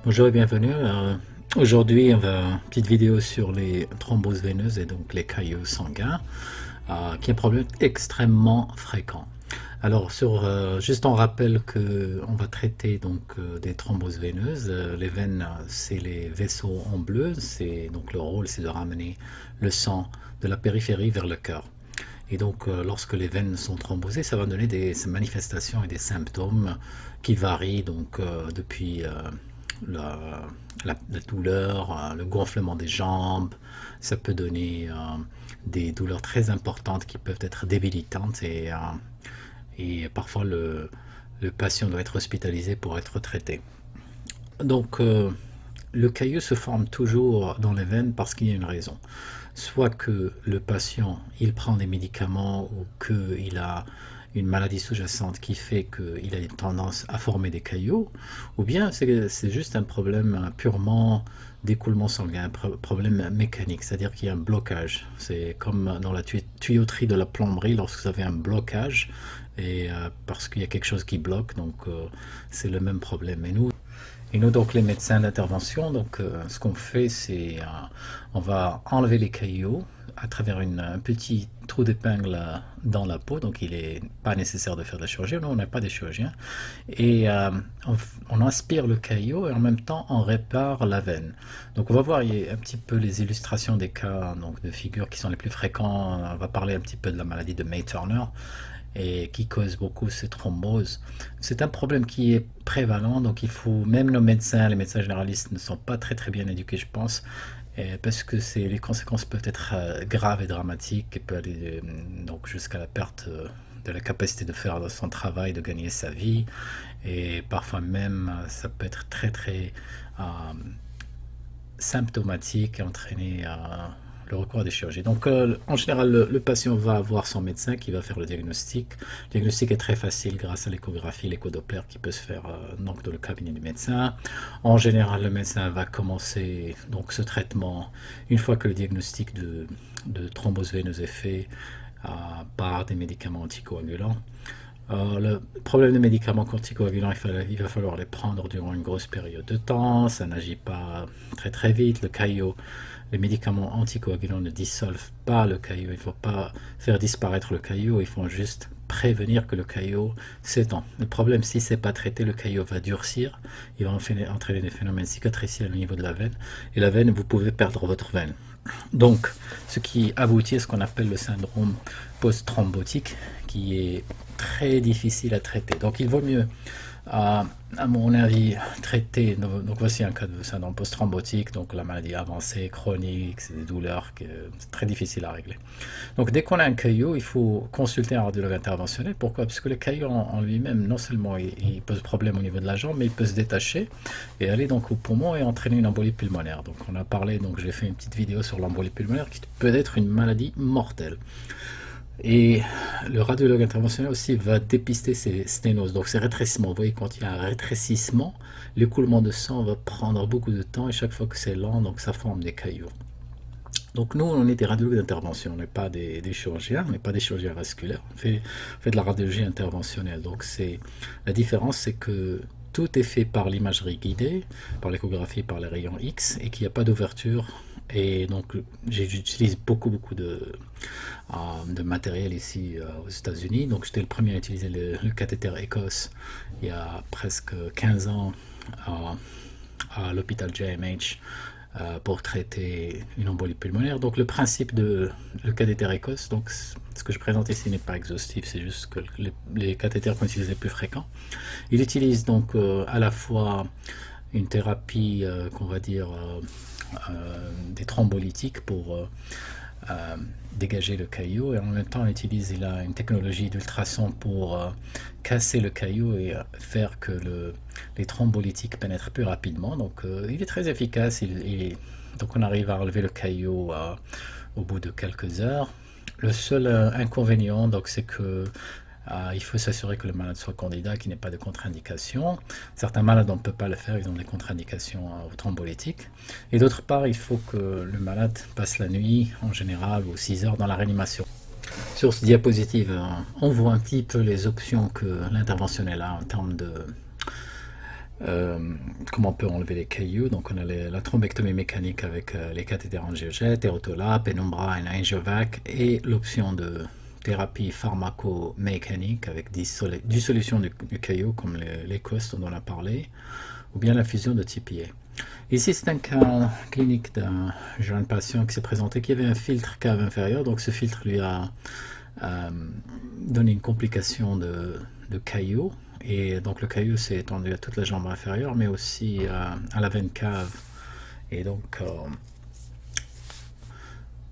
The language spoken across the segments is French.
Bonjour et bienvenue. Aujourd'hui, on va une petite vidéo sur les thromboses veineuses et donc les caillots sanguins, qui est un problème extrêmement fréquent. Alors, juste on rappelle que on va traiter donc des thromboses veineuses. Les veines, c'est les vaisseaux en bleu. C'est donc le rôle, c'est de ramener le sang de la périphérie vers le cœur. Et donc, lorsque les veines sont thrombosées, ça va donner des manifestations et des symptômes qui varient donc depuis la, la douleur, le gonflement des jambes. Ça peut donner des douleurs très importantes qui peuvent être débilitantes et parfois le patient doit être hospitalisé pour être traité. Donc, le caillou se forme toujours dans les veines parce qu'il y a une raison. Soit que le patient il prend des médicaments ou qu'il a une maladie sous-jacente qui fait qu'il a une tendance à former des caillots, ou bien c'est juste un problème purement d'écoulement sanguin, un problème mécanique, c'est-à-dire qu'il y a un blocage. C'est comme dans la tuyauterie de la plomberie, lorsque vous avez un blocage, et parce qu'il y a quelque chose qui bloque, donc c'est le même problème. Et nous, donc, les médecins d'intervention, donc, ce qu'on fait, c'est on va enlever les caillots à travers un petit trou d'épingle dans la peau, donc il n'est pas nécessaire de faire de la chirurgie, nous on n'est pas des chirurgiens, et on aspire le caillot et en même temps on répare la veine. Donc on va voir un petit peu les illustrations des cas donc, de figures qui sont les plus fréquents. On va parler un petit peu de la maladie de May-Turner et qui cause beaucoup ces thromboses. C'est un problème qui est prévalent, donc il faut, même nos médecins, les médecins généralistes ne sont pas très bien éduqués, je pense, parce que les conséquences peuvent être graves et dramatiques et peuvent aller donc jusqu'à la perte de la capacité de faire son travail, de gagner sa vie, et parfois même ça peut être très euh, symptomatique et entraîner le recours à des chirurgies. Donc, en général, le patient va voir son médecin qui va faire le diagnostic. Le diagnostic est très facile grâce à l'échographie, l'échodoppler qui peut se faire donc dans le cabinet du médecin. En général, le médecin va commencer donc ce traitement une fois que le diagnostic de thrombose veineuse est fait par des médicaments anticoagulants. Le problème des médicaments anticoagulants, il va falloir les prendre durant une grosse période de temps, ça n'agit pas très vite, le caillot, les médicaments anticoagulants ne dissolvent pas le caillot, il ne faut pas faire disparaître le caillot, il faut juste prévenir que le caillot s'étend. Le problème, si ce n'est pas traité, le caillot va durcir, il va entraîner des phénomènes cicatriciels au niveau de la veine, et la veine, vous pouvez perdre votre veine. Donc, ce qui aboutit à ce qu'on appelle le syndrome post-thrombotique, qui est très difficile à traiter. Donc, il vaut mieux, à mon avis, traiter. Donc, voici un cas de syndrome post-thrombotique, donc la maladie avancée, chronique, c'est des douleurs que c'est très difficile à régler. Donc, dès qu'on a un caillot, il faut consulter un radiologue interventionnel. Pourquoi? Parce que le caillot en lui-même, non seulement il pose problème au niveau de la jambe, mais il peut se détacher et aller donc au poumon et entraîner une embolie pulmonaire. Donc, on a parlé, donc j'ai fait une petite vidéo sur l'embolie pulmonaire qui peut être une maladie mortelle. Et le radiologue interventionnel aussi va dépister ces sténoses, donc ces rétrécissements. Vous voyez, quand il y a un rétrécissement, l'écoulement de sang va prendre beaucoup de temps et chaque fois que c'est lent, donc ça forme des caillots. Donc nous, on est des radiologues d'intervention, on n'est pas des chirurgiens, on n'est pas des chirurgiens vasculaires, on fait de la radiologie interventionnelle. Donc la différence, c'est que tout est fait par l'imagerie guidée, par l'échographie, par les rayons X, et qu'il n'y a pas d'ouverture. Et donc j'utilise beaucoup matériel ici aux États-Unis. Donc j'étais le premier à utiliser le cathéter Écosse il y a presque 15 ans à l'hôpital JMH pour traiter une embolie pulmonaire. Donc le principe de le cathéter Écosse, donc ce que je présente ici n'est pas exhaustif, c'est juste que les cathéters qu'on utilise les plus fréquents. Il utilise donc à la fois une thérapie qu'on va dire des thrombolytiques pour dégager le caillot, et en même temps il a une technologie d'ultrason pour casser le caillot et faire que les thrombolytiques pénètrent plus rapidement. Donc il est très efficace, donc on arrive à relever le caillot au bout de quelques heures. Le seul inconvénient, donc, c'est que il faut s'assurer que le malade soit candidat, qu'il n'ait pas de contre-indication. Certains malades, on ne peut pas le faire, ils ont des contre-indications aux thrombolytiques. Et d'autre part, il faut que le malade passe la nuit, en général, ou 6 heures dans la réanimation. Sur ce diapositive, on voit un petit peu les options que l'interventionnel a en termes comment on peut enlever les cailloux. Donc on a la thrombectomie mécanique avec les cathéters angiojet, Terotola, Penumbra et Angiovac, et l'option de thérapie pharmacomécanique avec dissolution du caillou comme les COST dont on a parlé, ou bien l'infusion de TPA. Ici, c'est un cas clinique d'un jeune patient qui s'est présenté qui avait un filtre cave inférieur. Donc ce filtre lui a donné une complication de caillot. Et donc le caillot s'est étendu à toute la jambe inférieure, mais aussi à la veine cave. Et donc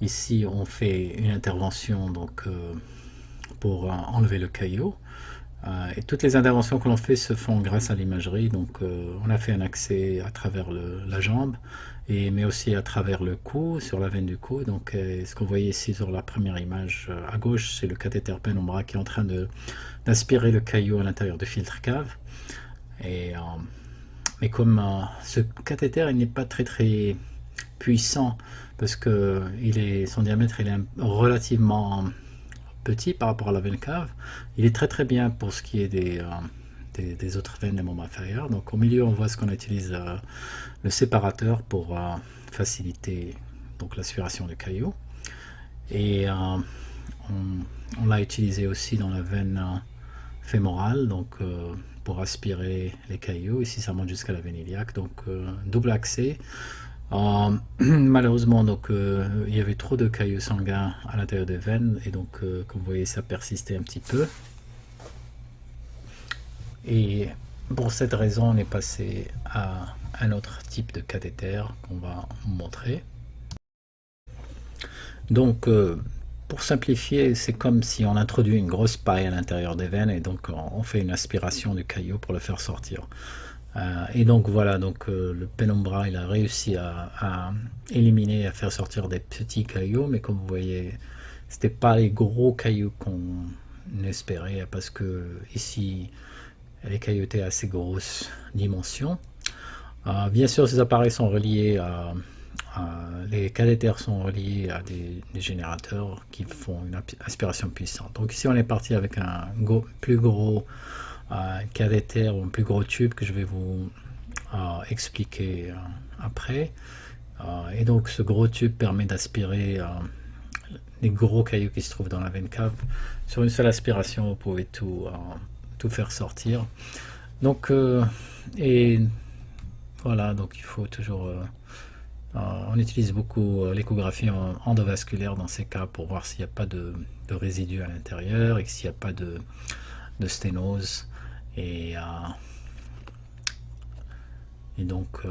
ici, on fait une intervention donc, pour enlever le caillot. Et toutes les interventions que l'on fait se font grâce à l'imagerie. Donc on a fait un accès à travers la jambe, mais aussi à travers le cou, sur la veine du cou. Donc ce qu'on voyait ici sur la première image à gauche, c'est le cathéter Penumbra qui est en train d'aspirer le caillot à l'intérieur du filtre cave. Mais comme ce cathéter il n'est pas très puissant, parce que son diamètre il est relativement petit par rapport à la veine cave, il est très bien pour ce qui est des autres veines des membres inférieurs. Donc au milieu on voit ce qu'on utilise le séparateur pour faciliter donc l'aspiration du caillot, et on l'a utilisé aussi dans la veine fémorale, donc pour aspirer les caillots. Ici ça monte jusqu'à la veine iliaque, donc double accès. Malheureusement, donc il y avait trop de caillots sanguins à l'intérieur des veines, et donc comme vous voyez ça persistait un petit peu, et pour cette raison on est passé à un autre type de cathéter qu'on va montrer. Donc pour simplifier, c'est comme si on introduit une grosse paille à l'intérieur des veines, et donc on fait une aspiration du caillot pour le faire sortir. Et donc voilà, donc le Penumbra il a réussi à éliminer, à faire sortir des petits cailloux, mais comme vous voyez, c'était pas les gros cailloux qu'on espérait, parce que ici les cailloux étaient assez grosses dimensions. Bien sûr, ces appareils sont reliés les cathéters sont reliés à des générateurs qui font une aspiration puissante. Donc ici on est parti avec un plus gros cathéter ou un plus gros tube que je vais vous expliquer après. Et donc ce gros tube permet d'aspirer les gros cailloux qui se trouvent dans la veine cave. Sur une seule aspiration, vous pouvez tout faire sortir. Donc et voilà, donc il faut toujours on utilise beaucoup l'échographie endovasculaire dans ces cas pour voir s'il n'y a pas de résidus à l'intérieur et s'il n'y a pas de sténose. Et donc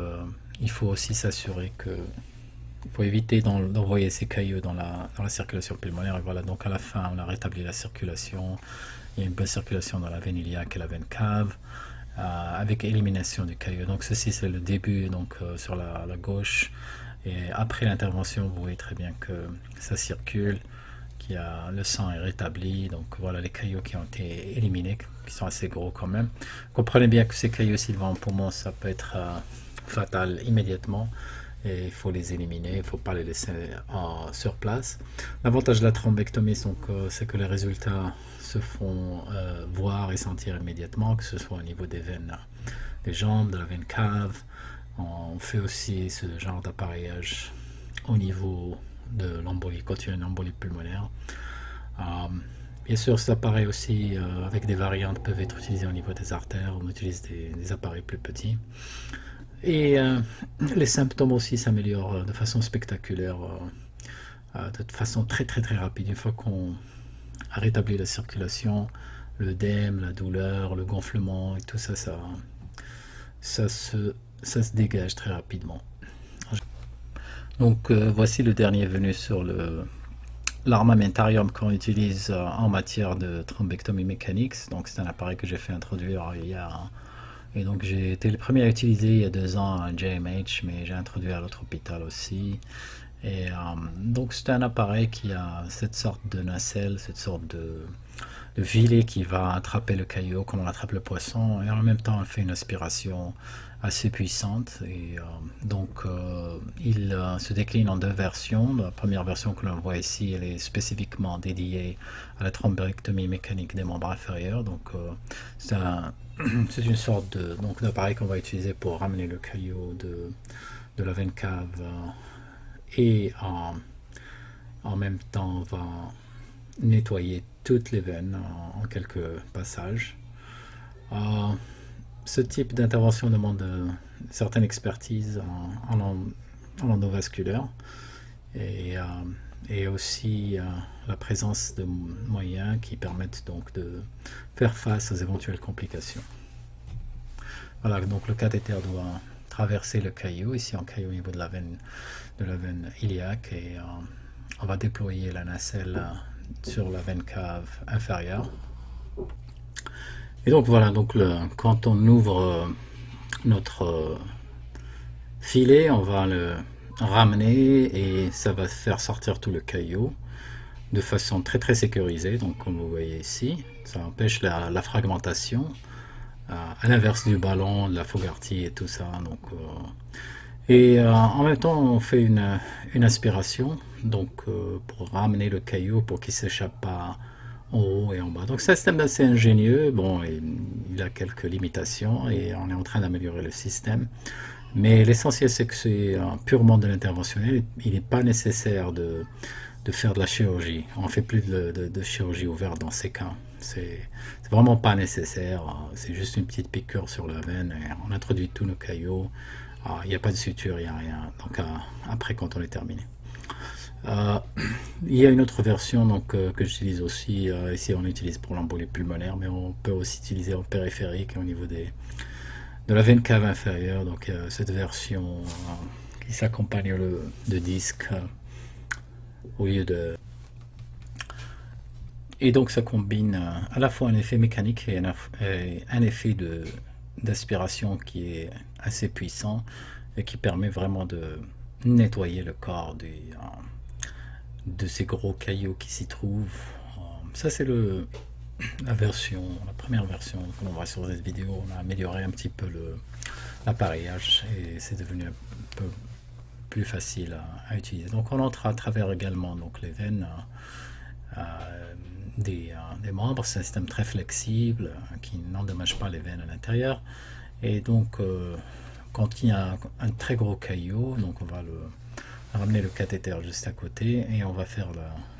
il faut aussi s'assurer que il faut éviter d'envoyer ces cailloux dans la circulation pulmonaire. Et voilà, donc à la fin on a rétabli la circulation, il y a une bonne circulation dans la veine iliaque et la veine cave, avec élimination du caillou. Donc ceci c'est le début, donc sur la gauche, et après l'intervention vous voyez très bien que ça circule, le sang est rétabli. Donc voilà les cailloux qui ont été éliminés, qui sont assez gros quand même. Comprenez bien que ces cailloux s'ils vont en poumon, ça peut être fatal immédiatement, et il faut les éliminer, il ne faut pas les laisser sur place. L'avantage de la thrombectomie, c'est que les résultats se font voir et sentir immédiatement, que ce soit au niveau des veines des jambes, de la veine cave. On fait aussi ce genre d'appareillage au niveau de l'embolie, quand il y a une embolie pulmonaire. Bien sûr, ces appareils aussi, avec des variantes, peuvent être utilisés au niveau des artères. On utilise des appareils plus petits. Et les symptômes aussi s'améliorent de façon spectaculaire, de façon très rapide. Une fois qu'on a rétabli la circulation, l'œdème, la douleur, le gonflement et tout ça, ça se dégage très rapidement. Donc voici le dernier venu sur l'armamentarium qu'on utilise en matière de thrombectomie mécanique. Donc c'est un appareil que j'ai fait introduire hier. Et donc j'ai été le premier à utiliser il y a 2 ans à JMH, mais j'ai introduit à l'autre hôpital aussi. Et donc c'est un appareil qui a cette sorte de nacelle, cette sorte le filet qui va attraper le caillou comme on attrape le poisson, et en même temps on fait une aspiration assez puissante. Et il se décline en deux versions. La première version que l'on voit ici, elle est spécifiquement dédiée à la thrombectomie mécanique des membres inférieurs. Donc c'est une sorte d'appareil qu'on va utiliser pour ramener le caillou de la veine cave et en même temps on va nettoyer toutes les veines en quelques passages. Ce type d'intervention demande certaine expertise en endovasculaire et aussi la présence de moyens qui permettent donc de faire face aux éventuelles complications. Voilà, donc le cathéter doit traverser le caillou, ici en caillou au niveau de la veine iliaque, et on va déployer la nacelle sur la veine cave inférieure. Et donc voilà, donc quand on ouvre notre filet, on va le ramener et ça va faire sortir tout le caillou de façon très très sécurisée. Donc comme vous voyez ici, ça empêche la fragmentation, à l'inverse du ballon, de la Fogarty et tout ça. Donc, en même temps, on fait une aspiration donc pour ramener le caillou pour qu'il ne s'échappe pas en haut et en bas. Donc c'est un système assez ingénieux. Bon, il a quelques limitations et on est en train d'améliorer le système. Mais l'essentiel, c'est que c'est purement de l'interventionnel. Il n'est pas nécessaire de faire de la chirurgie. On ne fait plus de chirurgie ouverte dans ces cas. C'est vraiment pas nécessaire. C'est juste une petite piqûre sur la veine et on introduit tous nos caillots. Il n'y a pas de suture, il n'y a rien. Donc après, quand on est terminé. Il y a une autre version donc, que j'utilise aussi. Ici, on l'utilise pour l'embolie pulmonaire, mais on peut aussi utiliser en périphérique au niveau de la veine cave inférieure. Donc cette version qui s'accompagne de disque au lieu de... Et donc ça combine à la fois un effet mécanique et un effet d'aspiration qui est assez puissant et qui permet vraiment de nettoyer le corps de ces gros cailloux qui s'y trouvent. Ça c'est la première version que l'on voit sur cette vidéo. On a amélioré un petit peu l'appareillage et c'est devenu un peu plus facile à utiliser. Donc on entre à travers également donc, les veines des membres. C'est un système très flexible qui n'endommage pas les veines à l'intérieur. Et donc quand il y a un très gros caillou, donc on va ramener le cathéter juste à côté et on va faire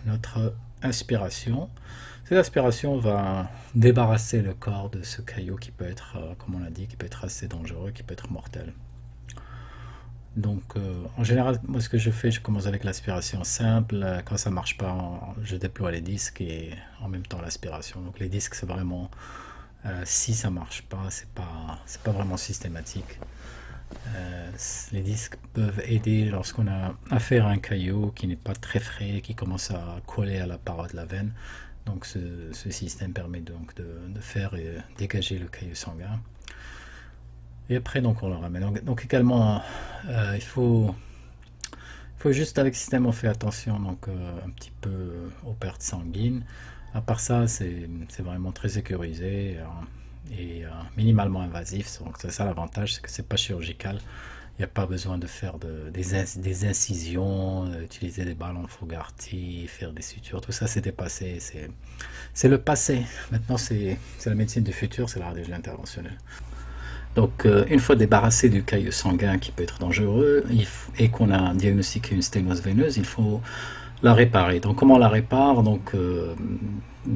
notre inspiration. Cette aspiration va débarrasser le corps de ce caillou qui peut être, comme on l'a dit, qui peut être assez dangereux, qui peut être mortel. Donc en général, moi ce que je fais, je commence avec l'aspiration simple. Quand ça marche pas, je déploie les disques et en même temps l'aspiration. Donc les disques, c'est vraiment si ça marche pas, c'est pas vraiment systématique. Les disques peuvent aider lorsqu'on a affaire à un caillou qui n'est pas très frais, qui commence à coller à la paroi de la veine. Donc ce système permet donc de faire dégager le caillou sanguin. Et après donc on le ramène. Donc également il faut juste avec ce système on fait attention donc un petit peu aux pertes sanguines. À part ça c'est vraiment très sécurisé et minimalement invasif. Donc c'est ça l'avantage, c'est que c'est pas chirurgical. Il n'y a pas besoin de faire des incisions, utiliser des ballons Fogarty, faire des sutures. Tout ça c'est dépassé. C'est le passé. Maintenant c'est la médecine du futur, c'est la radiologie interventionnelle. Donc une fois débarrassé du caillou sanguin qui peut être dangereux et qu'on a diagnostiqué une sténose veineuse, il faut la réparer. Donc comment on la répare? Donc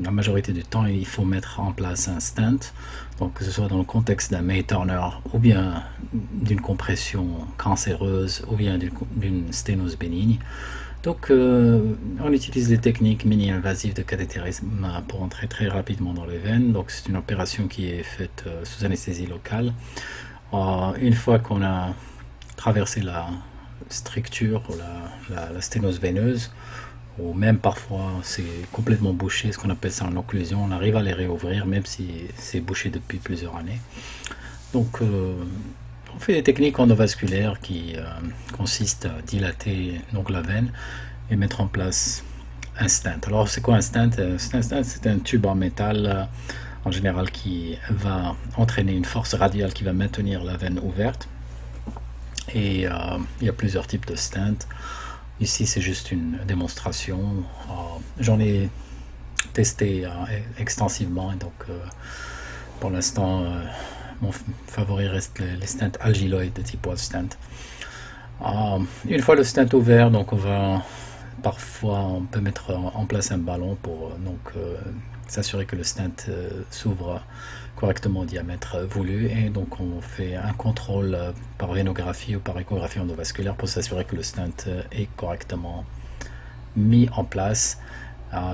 la majorité du temps il faut mettre en place un stent, donc que ce soit dans le contexte d'un May Turner ou bien d'une compression cancéreuse ou bien d'une sténose bénigne. Donc on utilise des techniques mini-invasives de cathétérisme pour entrer très rapidement dans les veines. Donc c'est une opération qui est faite sous anesthésie locale. Une fois qu'on a traversé la structure ou la sténose veineuse, ou même parfois c'est complètement bouché, ce qu'on appelle ça en occlusion, on arrive à les réouvrir même si c'est bouché depuis plusieurs années. Donc on fait des techniques endovasculaires qui consistent à dilater donc la veine et mettre en place un stent. Alors c'est quoi un stent? Un stent, c'est un tube en métal en général qui va entraîner une force radiale qui va maintenir la veine ouverte. Et il y a plusieurs types de stents. Ici c'est juste une démonstration. J'en ai testé extensivement et donc pour l'instant mon favori reste les stents algiloïdes de type wall stent. Une fois le stent ouvert, donc parfois on peut mettre en place un ballon pour s'assurer que le stent s'ouvre correctement au diamètre voulu, et donc on fait un contrôle par vénographie ou par échographie endovasculaire pour s'assurer que le stent est correctement mis en place.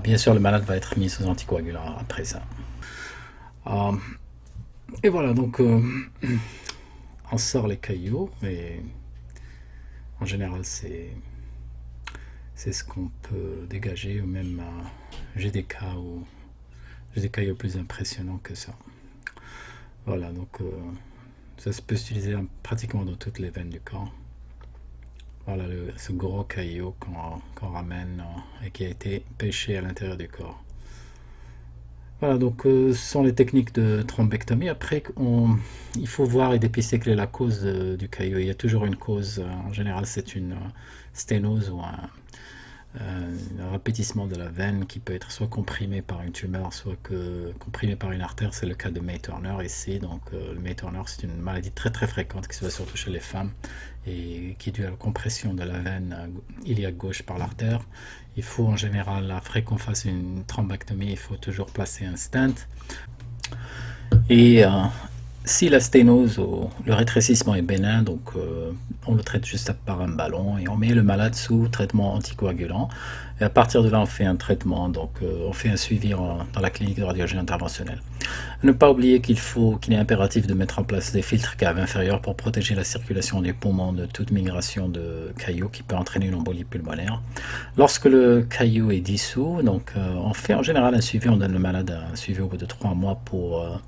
Bien sûr, le malade va être mis sous anticoagulant après ça. Et voilà, donc on sort les cailloux, et en général c'est ce qu'on peut dégager, ou même j'ai des cailloux plus impressionnants que ça. Voilà, donc ça se peut utiliser pratiquement dans toutes les veines du corps. Voilà ce gros caillou qu'on ramène et qui a été pêché à l'intérieur du corps. Voilà, donc ce sont les techniques de thrombectomie. Après, il faut voir et dépister quelle est la cause du caillou. Il y a toujours une cause. En général, c'est une sténose ou un rapetissement de la veine qui peut être soit comprimé par une tumeur, soit comprimé par une artère. C'est le cas de May-Turner ici. Donc le May-Turner, c'est une maladie très très fréquente qui se voit surtout chez les femmes et qui est due à la compression de la veine iliaque gauche par l'artère. Il faut en général, après qu'on fasse une thrombectomie, il faut toujours placer un stent. Et si la sténose ou le rétrécissement est bénin, donc on le traite juste par un ballon et on met le malade sous traitement anticoagulant. Et à partir de là, on fait un traitement, donc on fait un suivi dans la clinique de radiologie interventionnelle. Ne pas oublier qu'il est impératif de mettre en place des filtres caves inférieurs pour protéger la circulation des poumons de toute migration de cailloux qui peut entraîner une embolie pulmonaire. Lorsque le caillou est dissous, donc on fait en général un suivi, on donne le malade un suivi au bout de 3 mois pour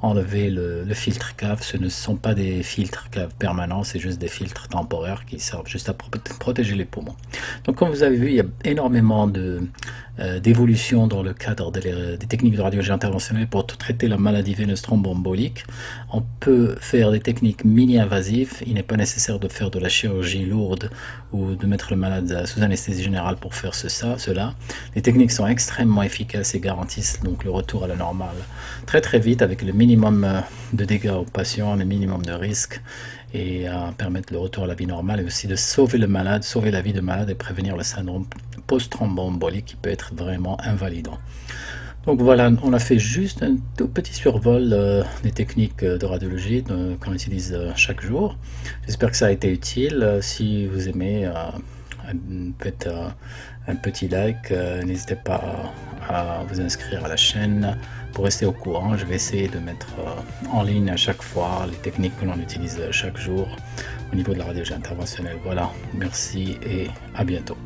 enlever le filtre cave. Ce ne sont pas des filtres caves permanents, c'est juste des filtres temporaires qui servent juste à protéger les poumons. Donc comme vous avez vu, il y a énormément d'évolution dans le cadre des techniques de radiologie interventionnelle pour traiter la maladie veineuse thromboembolique. On peut faire des techniques mini-invasives, il n'est pas nécessaire de faire de la chirurgie lourde ou de mettre le malade sous anesthésie générale pour faire cela. Les techniques sont extrêmement efficaces et garantissent donc le retour à la normale très très vite avec le minimum de dégâts aux patients, le minimum de risques, et permettre le retour à la vie normale et aussi de sauver le malade, sauver la vie du malade et prévenir le syndrome post-thromboembolique qui peut être vraiment invalidant. Donc voilà, on a fait juste un tout petit survol des techniques de radiologie qu'on utilise chaque jour. J'espère que ça a été utile. Si vous aimez, faites un petit like, n'hésitez pas à vous inscrire à la chaîne pour rester au courant. Je vais essayer de mettre en ligne à chaque fois les techniques que l'on utilise chaque jour au niveau de la radiologie interventionnelle. Voilà, merci et à bientôt.